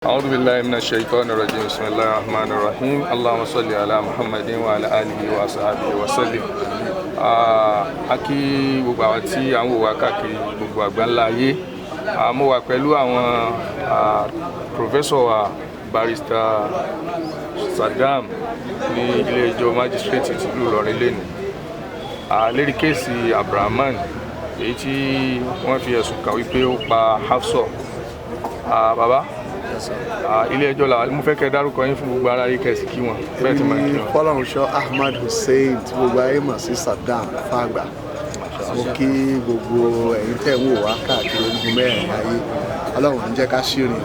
أعوذ بالله من الشيطان الرجيم بسم الله الرحمن الرحيم اللهم صل على محمد وعلى آله وصحبه وسلم. A kí gbogbo àwọn tí à ń wò wá káàkiri gbogbo àgbáńlá ayé. Mo wà pẹ̀lú àwọn Professor wa Barrister Saddam ní ilé ẹjọ́ magistrate tìlú Ìlọrin lẹ́nu lérí kéèsì Ramani èyí tí wọ́n fi ẹ̀sùn kàn wípé ó pa Hafsat. Bàbá ilé ẹjọ́ la mo fẹ́ kẹ́ dárúkọ yín fún gbogbo ara yìí kẹ́sì kí wọn bẹ́ẹ̀ tí máa ń kí wọn. Fọlọ́runṣọ́ Ahmad Hussein tí gbogbo ayé mọ̀ sí Saddam Fàgbà. Mo kí gbogbo ẹ̀yin tẹ̀ ń wò wá káàkiri ogun mẹ́rin ayé. Ọlọ́run ń jẹ́ ká ṣìrìn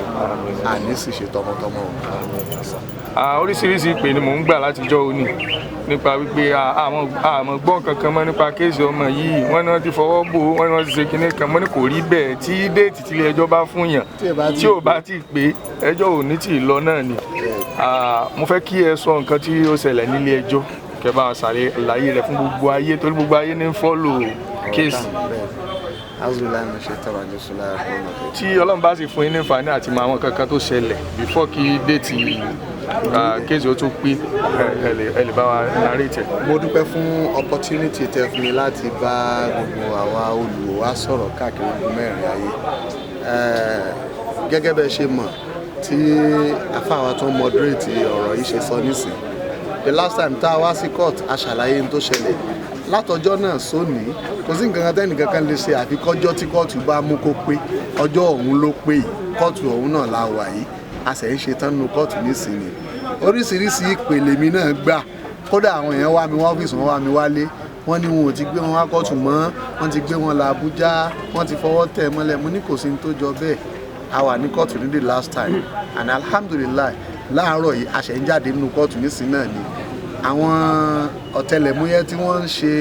àní sì ṣe tọmọtọmọ. Oríṣiríṣi ìpè ni mò ń gbà látijọ́ òní nípa wípé àmọ́ gbọ́n kankan mọ́ nípa kéèsì ọmọ yìí wọ́n náà ti fọwọ́ bò ó wọ́n náà ti ṣe kinní kan mọ́ ní kò rí bẹ́ẹ̀ tí déètì tí ilé ẹjọ́ bá fún yàn tí ò bá ti pé ẹjọ́ ò ní tì í lọ náà ni. Mo fẹ́ kí ẹ sọ nǹkan tí ó ṣẹlẹ̀ nílé ẹjọ́ kẹ́ bá ṣàlàyé rẹ̀ fún gbogbo ayé torí gbogbo ayé ní fọ́lò kéèsì. Tí Ọlọ́run bá sì fún yín ní àǹfààní àti mọ àwọn kankan tó ṣẹlẹ̀ before kí déètì kéèsì ó tún pé ẹ lè bá wa narrate. Mo dúpẹ́ fún opportunity tẹ́ fún mi láti bá gbogbo àwa olùwò wa sọ̀rọ̀ káàkiri ogun mẹ́rin ayé. Gẹ́gẹ́ bẹ́ẹ̀ ṣe mọ̀ tí afáwa tó moderate ọ̀rọ̀ yìí ṣe sọ nísìn. The last time tá a wá sí court a ṣàlàyé ní tó ṣẹlẹ̀ látọjọ́ náà sóní kò sí nǹkan kan tẹ́nìkan kan lè ṣe àfi kọjọ́ tí kóòtù bá mú kó pé ọjọ́ ọ̀hún ló pé kóòtù ọ̀hún náà la wà yìí a sì ń ṣe tán nínú kóòtù nísìnyí oríṣiríṣi ìpele mi náà gbà kódà àwọn èèyàn wá mi wọ́n ọ́fíìsì wọn wá mi wálé wọ́n ní wọn ò ti gbé wọn wá kóòtù mọ́ wọ́n ti gbé wọn lọ Àbújá wọ́n ti fọwọ́ tẹ̀ mọ́lẹ̀ mo ní kò sí ní tó jọ bẹ́ẹ̀ a wà ní kóòtù ní the last time and alhamdulillah láàárọ̀ yìí a ṣe ń jáde nínú kóòtù nísìnyí náà ni àwọn ọ̀tẹlẹ̀múyẹ́ tí wọ́n ń ṣe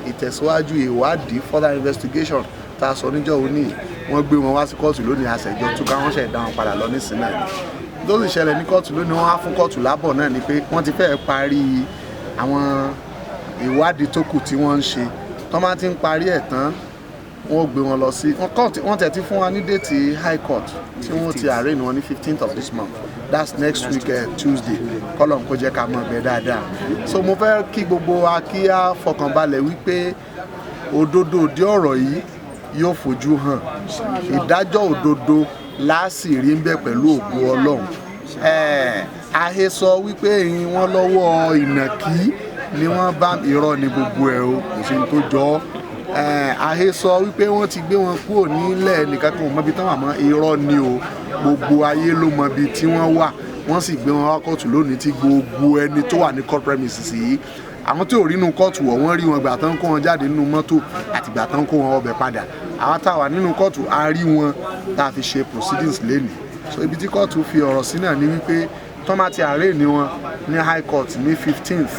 ìtẹ̀síwájú ìwádìí further investigation tá a sọ níjọ́ òní wọ́n gbé wọn wá sí kóòtù lónìí àṣẹjọ́ tún ká wọ́n ṣẹ̀ dá wọn padà lọ nísìnyí náà ni tó sì ṣẹlẹ̀ ní kóòtù lónìí wọ́n á fún kóòtù lábọ̀ náà ni pé wọ́n ti fẹ́ẹ̀ parí àwọn ìwádìí tó kù tí wọ́n ń ṣe tó máa ti ń parí ẹ̀ tán wọ́n gbé wọn lọ sí wọ́n tẹ̀ ti fún wa ní déètì high court tí wọ́n ti arraign wọn ní 15th of this month that's next week Tuesday kọ́lọ̀ kó jẹ́ ká mọ̀ bẹ́ẹ̀ dáadáa so mo fẹ́ kí gbogbo wa kí á fọkànbalẹ̀ wípé òdodo òdi ọ̀rọ̀ yìí yóò fojú hàn ìdájọ́ òdodo láàsì rí ń bẹ pẹ̀lú ògo Ọlọ́run àhesọ wípé wọ́n lọ́wọ́ ìnàkí ni wọ́n bá irọ́ ní gbogbo ẹ̀ o kò sí ní tó jọ àhesọ wípé wọ́n ti gbé wọn kúrò nílẹ̀ nìkan kan mọ́bi tán wà mọ́ irọ́ ni o gbogbo ayé ló mọbi tí wọ́n wà wọ́n sì gbé wọn wá kóòtù lónìí tí gbogbo ẹni tó wà ní court premises yìí àwọn tí ò rí inú kóòtù wọ́n rí wọn gbà tán kó wọn jáde nínú mọ́tò àti gbà tán kó wọn ọbẹ̀ padà àwọn táwa nínú kóòtù a rí wọn tá a fi ṣe proceedings lénìí so ibi tí kóòtù fi ọ̀rọ̀ sí náà ni wípé tọ́mátì àárẹ̀ ni wọn ní high court ní 15th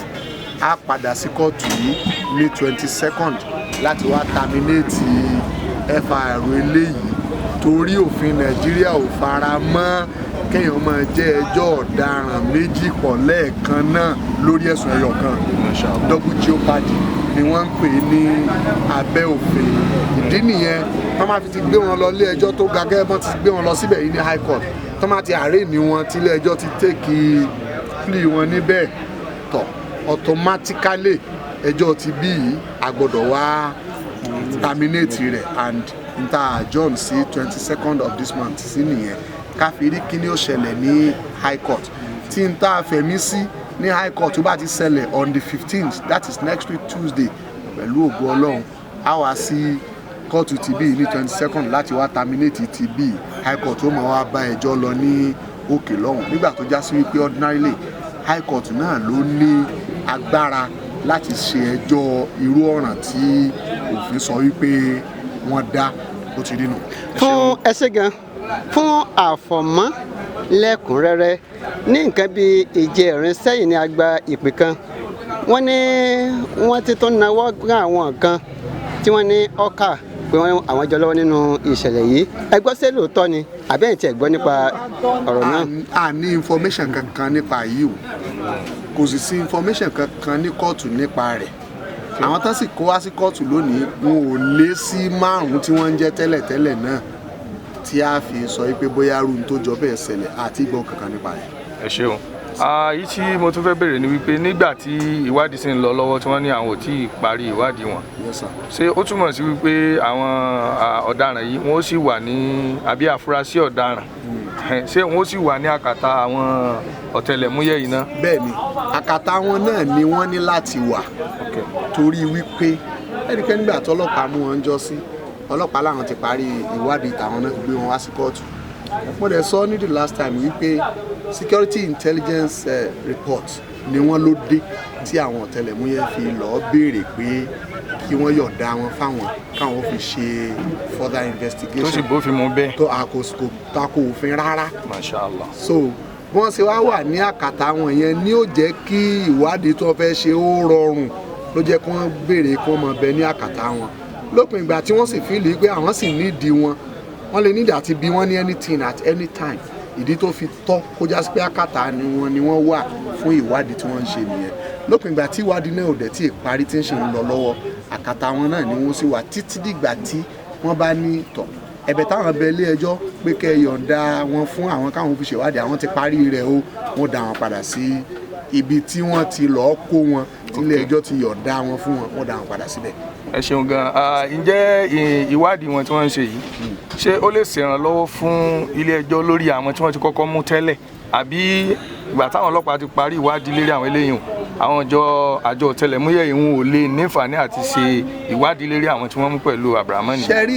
á padà sí kóòtù yìí ní 22nd láti wá terminate FIR eléyìí torí òfin Nàìjíríà ò fara mọ́ kéèyàn máa jẹ́ ẹjọ́ ọ̀daràn méjì pọ̀ lẹ́ẹ̀kan náà lórí ẹ̀sùn ẹyọ kan double jeopardy ni wọ́n ń pè ní abẹ́ òfin ìdí nìyẹn wọ́n máa fi ti gbé wọn lọ ilé ẹjọ́ tó ga gẹ́gẹ́ bọ́n ti gbé wọn lọ síbẹ̀ yìí ní high court tó máa ti arraign ní wọn tí ilé ẹjọ́ ti take plea wọn níbẹ̀ tọ̀ automatically ẹjọ́ ti bí yìí a gbọ́dọ̀ wá terminate rẹ̀ and nta adjourn sí 22nd of this month sí nìyẹn ká fi rí kíní ó ṣẹlẹ̀ ní high court tí nta fẹ̀mí sí ní high court tó bá ti ṣẹlẹ̀ on the 15th that is next week Tuesday pẹ̀lú ògo Ọlọ́run á wá sí kóòtù TB ní 22nd láti wá terminate TB high court ó máa wá bá ẹjọ́ lọ ní òkè lọ́hùn nígbà tó já sí wípé ordinarily high court náà ló ní agbára láti ṣe ẹjọ́ irú ọ̀ràn tí òfin sọ wípé wọ́n dá ó ti rí nù. Fún ẹsẹ̀ gan fún àfọ̀mọ́ lẹ́kùnrẹ́rẹ́ ní nǹkan bíi ìjẹrin sẹ́yìn ní a gba ìpè kan wọ́n ní wọ́n ti tún náwó gán àwọn kan tí wọ́n ní ọkà pé àwọn jọ lọ́wọ́ nínú ìṣẹ̀lẹ̀ yìí ẹ gbọ́ ṣé lóòótọ́ ni àbí ẹ̀yin tí ẹ gbọ́ nípa ọ̀rọ̀ náà. a ní information kankan nípa yìí o kò sì sí information kankan ní kóòtù nípa rẹ̀ àwọn tó sì kó wá sí kóòtù lónìí wọn ò lé sí 5 tí wọ́n ń jẹ́ tẹ́lẹ̀tẹ́lẹ̀ náà tí a fi sọ pé bóyá rúun tó jọ bẹ́ẹ̀ ṣẹlẹ̀ àti ìgbọ́n kankan nípa rẹ̀. ẹ ṣeun èyí tí mo tún fẹ́ béèrè ni wípé nígbà tí ìwádìí sì ń lọ lọ́wọ́ tí wọ́n ní àwọn ò tí ì parí ìwádìí wọn ṣé ó túmọ̀ sí wípé àwọn ọ̀daràn yìí wọ́n sì wà ní àbí àfúrásì ọ̀daràn ṣé wọ́n sì wà ní àkàtà àwọn ọ̀tẹlẹ̀múyẹ́ yìí náà. bẹ́ẹ̀ni àkàtà wọn náà ni wọ́n ní láti wà torí wípé ẹnikẹ́ni nígbà tí ọlọ́pàá mú wọn jọ sí ọlọ́pàá làwọn ti parí ìwádìí tàwọn náà gbé wọn wá sí kóòtù. mo dẹ̀ sọ ní the last time wípé security intelligence report ni wọ́n ló dé tí àwọn ọ̀tẹlẹ̀múyẹ́ fi lọ́ọ́ béèrè pé kí wọ́n yọ̀ǹda wọn fáwọn káwọn fi ṣe further investigation. tó sì bófin mu bẹ́ẹ̀. tó àkóso tako òfin rárá. Masha Allah. so wọ́n ṣe wá wà ní àkàtà wọn yẹn ni ó jẹ́ kí ìwádìí tó fẹ́ ṣe ó rọrùn ló jẹ́ kí wọ́n béèrè kí wọ́n máa bẹ ní àkàtà wọn lópin ìgbà tí wọ́n sì fíìlì pé àwọn sì nídìí wọn wọ́n lè nídìí àti bí wọ́n ní anything at any time ìdí tó fi tọ́ kó já sí pé àkàtà ni wọ́n wà fún ìwádìí tí wọ́n ń ṣe nìyẹn lópin ìgbà tí ìwádìí náà ò dẹ̀ tí ì parí tí ń ṣe ń lọ lọ́wọ́ àkàtà wọn náà ni wọ́n sì wà títí dìgbà tí wọ́n bá ní tọ̀ ẹ̀bẹ̀ táwọn bẹ ilé ẹjọ́ pé kẹ́ ẹ yọ̀ǹda wọn fún àwọn káwọn fi ṣèwádìí àwọn ti parí rẹ̀ o wọ́n dá wọn padà sí ibi tí wọ́n ti lọ́ọ́ kó wọn tí ilé ẹjọ́ ti yọ̀ǹda wọn fún wọn wọ́n dá wọn padà síbẹ̀. ẹ ṣeun gan ǹjẹ́ ìwádìí wọn tí wọ́n ń ṣe yìí ṣé ó lè ṣèrànlọ́wọ́ fún ilé ẹjọ́ lórí àwọn tí wọ́n ti kọ́kọ́ mú tẹ́lẹ̀ àbí ìgbà táwọn ọlọ́pàá ti parí ìwádìí lérí àwọn eléyìí àwọn àjọ ọ̀tẹlẹ̀múyẹ́ ìhun ò lè nífàní àti ṣe ìwádìí lérí àwọn tí wọ́n mú pẹ̀lú Ramani. ṣe rí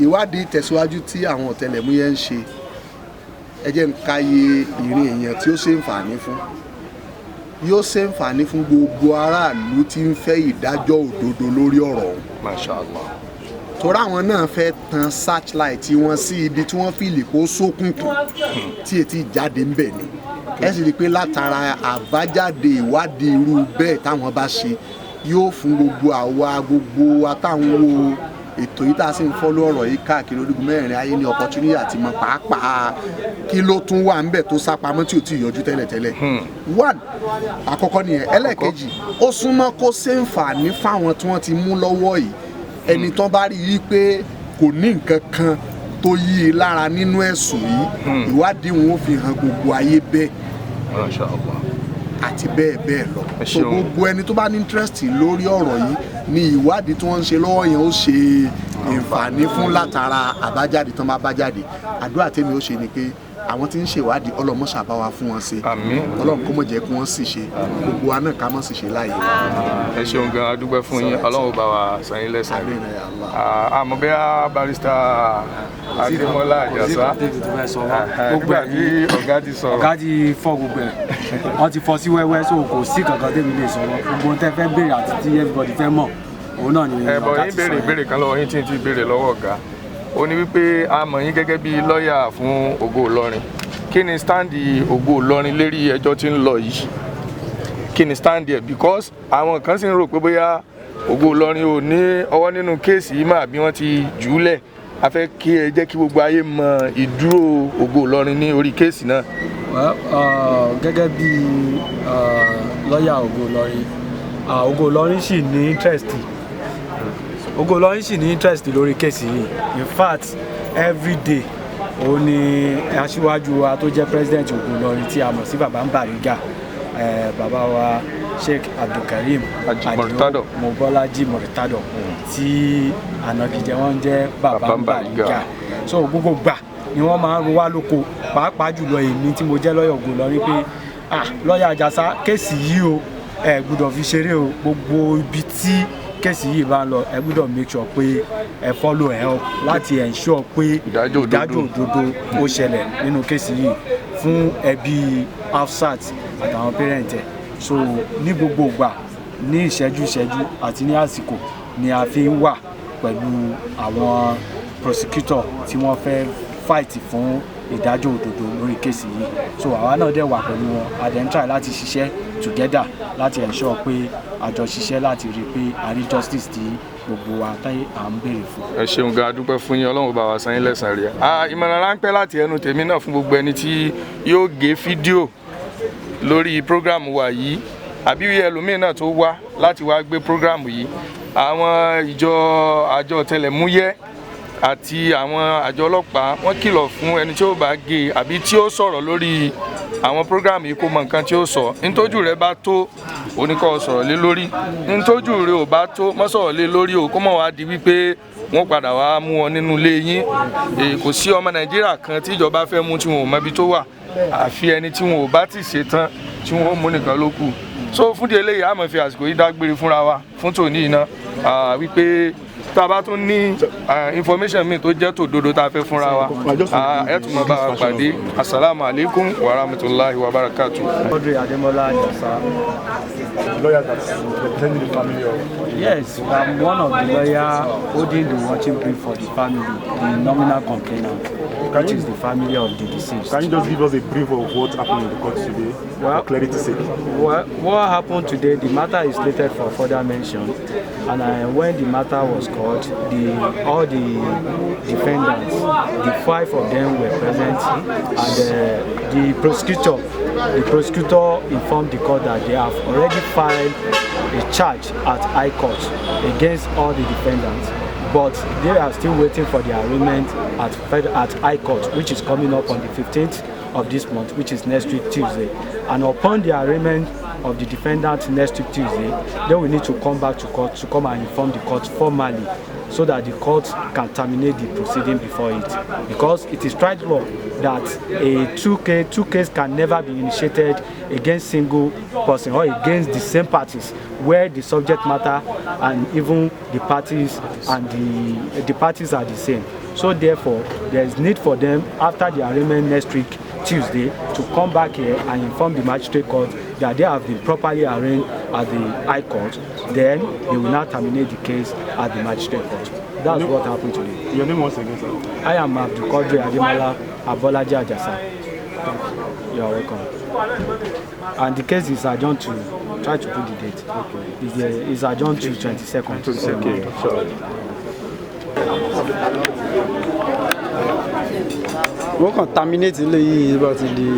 ìwádìí tẹ̀síwájú tí àwọn ọ̀tẹlẹ̀múyẹ́ ń ṣe ẹ jẹ́ n ka iye ìrìn èèyàn tí ó ṣe ń fàní fún yóò ṣe ń fàní fún gbogbo aráàlú tí ń fẹ́ ìdájọ́ òdodo lórí ọ̀rọ̀ ọ̀hún. Masha Allah. torí àwọn náà fẹ́ tan searchlight wọn sí ibi tí wọ́n fìlì kó ṣókùnkùn tí etí jáde ń bẹ̀ ni ẹ sì rí i pé látara àbájáde ìwádìí irú bẹ́ẹ̀ táwọn bá ṣe yóò fún gbogbo àtàwọn wo ètò yìí tá a sì ń fọ́lọ́ ọ̀rọ̀ yìí káàkiri orígun mẹ́rin ayé ní opportunity àti mọ̀ pàápàá kí ló tún wà ńbẹ̀ tó sápamọ́ tí ò tí ì yọjú tẹ́lẹ̀tẹ́lẹ̀. one àkọ́kọ́ nìyẹn ẹlẹ́ẹ̀kejì ó súnmọ́ kó ṣe ń fà ní fáwọn tí wọ́n ti mú lọ́wọ́ yìí ẹni tán bá rí i pé kò ní nǹkan kan tó yí i lára nínú ẹ̀sùn yìí ìwádìí wọn ò fi hàn gbogbo ayé bẹ́ẹ̀ àti bẹ́ẹ̀ bẹ́ẹ̀ lọ. so gbogbo ẹni tó bá ní interest lórí ọ̀rọ̀ yìí ni ìwádìí tí wọ́n ń ṣe lọ́wọ́ yẹn ó ṣe ìfàní fún látara àbájáde tán bá bá jáde àdúrà tèmi ó ṣe ni pé àwọn tí ń ṣèwádìí ọlọ́mọ ṣàbáwá fún wọn ṣe ọlọ́run kó mọ̀ jẹ́ kí wọ́n sì ṣe gbogbo wa náà ká mọ̀ sì ṣe láàyè. ẹ ṣeun gan adúpẹ́ fún yín ọlọ́run bá wa san yín lẹ́san rí àmọ́ bẹ́ẹ̀ barista Adémọ́lá Àjàsá nígbà tí ọ̀gá ti sọ̀rọ̀. ọ̀gá ti fọ́ gbogbo ẹ̀ wọ́n ti fọ́ sí wẹ́wẹ́ so kò sí kankan tẹ́mi lè sọ̀rọ̀ gbogbo tẹ́ fẹ́ béèrè àti tí everybody fẹ́ mọ̀ òun náà ni ọ̀gá ti sọ. yín béèrè ìbéèrè kan lọ́wọ́ yín tí ń ti béèrè lọ́wọ́ ọ̀gá ó ní wípé a mọ̀ yín gẹ́gẹ́ bí lọ́ọ̀yà fún Ògo Ìlọrin kí ni stáǹdì Ògo Ìlọrin lérí ẹjọ́ tí ń lọ yìí kí ni stáǹdì ẹ̀ because àwọn kan sì ń rò pé bóyá Ògo Ìlọrin ò ní ọwọ́ nínú kéèsì yìí mà bí wọ́n ti jù ú lẹ̀ a fẹ́ kí ẹ jẹ́ kí gbogbo ayé mọ ìdúró Ògo Ìlọrin ní orí kéèsì náà. gẹ́gẹ́ bí lọ́ọ̀yà Ògo Ìlọrin sì ní interest Ògo Ìlọrin sì ní interest lórí kéèsì yìí in fact every day òun ni aṣíwájú wa tó jẹ́ president Ògo Ìlọrin tí a mọ̀ sí baba Bariga baba wa Sheikh Abdulkareem Adio Mobolaji Murtado tí ànagijẹ wọn jẹ́ baba Bariga so gbogbo gbà ni wọ́n máa ń ro wá lóko pàápàá jùlọ èmi tí mo jẹ́ lọ́ọ̀yà Ògo Ìlọrin pé lọ́ọ̀yà Àjàsá kéèsì yìí o ẹ gbọ́dọ̀ fi ṣeré o gbogbo ibi tí kéèsì yìí bá ń lọ ẹ gbọ́dọ̀ make sure pé ẹ follow ẹ up láti ensure pé ìdájọ́ òdodo ó ṣẹlẹ̀ nínú kéèsì yìí fún ẹbí Hafsat àtàwọn parent ẹ̀ so ní gbogbo ìgbà ní ìṣẹ́jú àti ní àsìkò ni a fi ń wà pẹ̀lú àwọn prosecutor tí wọ́n fẹ́ fight fún ìdájọ́ òdodo lórí kéèsì yìí so àwa náà dẹ̀ wà pẹ̀lú wọn a dẹ̀ ń try láti ṣiṣẹ́ together láti ensure pé àjọ ṣiṣẹ́ láti rí i pé a rí justice tí gbogbo wa táyé à ń béèrè fún. ẹ ṣeun gan adúpẹ́ fún yín ọlọ́run bá wa san yín lẹ́san rí ẹ. ìmọ̀ràn ráńpẹ́ láti ẹnu tèmi náà fún gbogbo ẹni tí yóò gé fídíò lórí prógráàmù wa yìí àbí ẹlòmíín náà tó wá láti wá gbé prógráàmù yìí àwọn àjọ ọ̀tẹlẹ̀múyẹ́ àti àwọn àjọ ọlọ́pàá wọ́n kìlọ̀ fún ẹni tí ó bá gé àbí tí ó sọ̀rọ̀ lórí àwọn program yìí kó mọ nǹkan tí ó sọ. Ntójú rẹ̀ bá tó oníkọ́ sọ̀rọ̀ lé lórí, ntójú rẹ̀ ò bá tó mọ́ sọ̀rọ̀ lé lórí o, kó mọ̀ wá di wípé wọ́n padà wá mú wọn nínú ilé yín. Kò sí ọmọ Nàìjíríà kan tí ìjọba fẹ́ mú tí wọn ò mọ ibi tó wà, àfi ẹni tí wọn ò bá ti ṣe tán tí wọn ó mú nìkan ló kù. So fún di eléyìí a máa fi àsìkò yìí dágbére fúnra wa fún tòní iná wípé tá a bá tún ní information mi tó jẹ́ tòdodo tá a fẹ́ fúnra wa ẹ tún máa bá wa pàdé. Assalamu alaikum wa rahmatullahi wa barakatuh. Iwadi Ademola Ajasa. Lawyer that's representing the family of. Yes, I'm one of the lawyers holding the watching brief for the family, the nominal complainant, which is the family of the deceased. Can you just give us a brief of what happened in the court today, for clarity's sake? Well, what happened today, the matter is slated for further mention, and when the matter was called, all the defendants, the 5 of them were present, and the prosecutor informed the court that they have already filed a charge at High Court against all the defendants, but they are still waiting for the arraignment at High Court, which is coming up on the 15th of this month, which is next week Tuesday. And upon the arraignment of the defendant next week Tuesday, then we need to come back to court to come and inform the court formally, so that the court can terminate the proceeding before it. Because it is tried law that a two case can never be initiated against single person or against the same parties, where the subject matter and even the parties and the parties are the same. So therefore, there is need for them, after the arraignment next week Tuesday, to come back here and inform the magistrate court that they have been properly arraigned at the High Court. Then they will now terminate the case at the magistrate court. That's what happened today. Your name once again, sir? I am Abdulkadir Ademola Abolaji Ajasa. You are welcome. And the case is adjourned to, try to put the date. Okay. It's adjourned to 22nd. Okay, sure. Wọ́n kàn terminate ilé yìí bá ti di